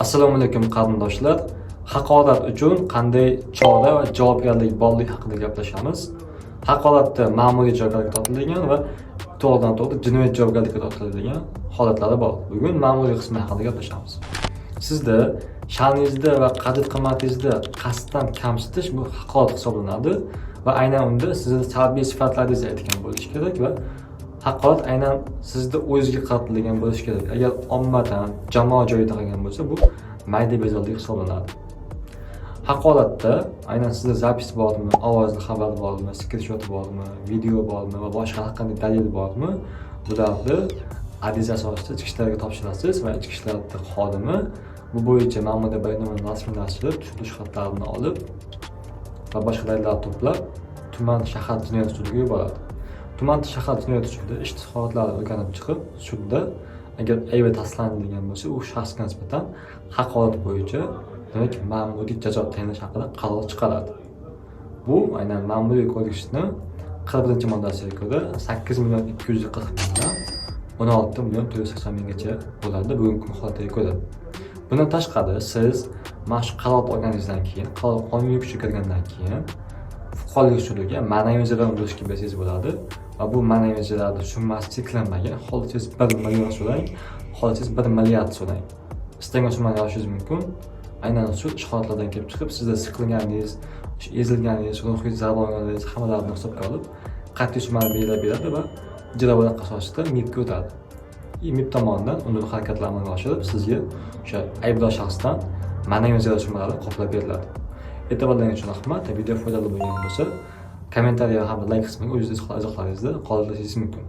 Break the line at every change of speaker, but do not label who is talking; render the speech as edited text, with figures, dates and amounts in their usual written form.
Assalomu alaykum qarindoshlar. Haqorat uchun qanday chora va javobgarlik borligi haqida gaplashamiz. Haqoratda ma'muriy javobgarlik tortiladigan va to'g'ridan-to'g'ri jinoyat javobgarlikka tortiladigan holatlari bor. Bugun ma'muriy qismi haqida gaplashamiz. Sizda sha'ningizda va qadr-qimmatingizda qasddan kamsitish bu haqorat hisoblanadi va aynan unda sizning salbiy sifatlaringizni aytgan bo'lish kerak va haqorat aynan sizda o'zingizga qaratilgan bo'lishi kerak. Agar ommadan, jamoat joyida qilgan bo'lsa, bu mayda bezorilik hisoblanadi. Haqoratda aynan sizda zapis bormi, ovozli xabar bormi, screenshot bormi, video bormi va boshqa har qanday dalil bormi, bularni ariza asosida ichki ishlarga topshirasiz va ichki ishlar xodimi bu bo'yicha ma'muriy bayonnomani rasmiylashtirib, tushunish xatlarini olib va boshqa dalillar to'plab tuman shahar jinoyat sudiga yuboradi. Tuman shahar jinoyat sudida ish holatlari o'rganib chiqib, sudda agar aybi tasdiqlanadigan bo'lsa, u shaxsga nisbatan haqorat bo'yicha demak ma'muriy jazo tayinlash haqida qaror chiqaradi. Bu aynan ma'muriy kodeksning 41-moddasiga ko'ra 8.240 mingdan 16.480 minggacha bo'ladi bugungi kun holatiga ko'ra. Bundan tashqari siz mana shu qaror olganingizdan keyin, qaror qonuniy kuchga kirgandan keyin fuqarolik sudiga ma'naviy zarar bo'lishga bersangiz bo'ladi va bu ma'naviy zararning summasi cheklanmagan. Xohlasangiz 1 million so'rang, xohlasangiz 1 milliard so'rang. Istagan summani olishingiz mumkin. Aynan shu holatlardan kelib chiqib, sizda siqilganingiz, ezilganingiz, ruhiy zarar olganingiz hammalarini hisobga olib, qat'iy summani belgilab beradi va ijro vaqti asosida MIBga o'tadi. MIB tomonidan undan harakatlar amalga oshirib, sizga o'sha aybdor shaxsdan ma'naviy zarar summalari qoplab beriladi. E'tiborlaringiz uchun rahmat. Video foydali bo'lgan bo'lsa, kommentariya hamda like qismiga o'zingiz izohlaringizni qoldirishingiz mumkin.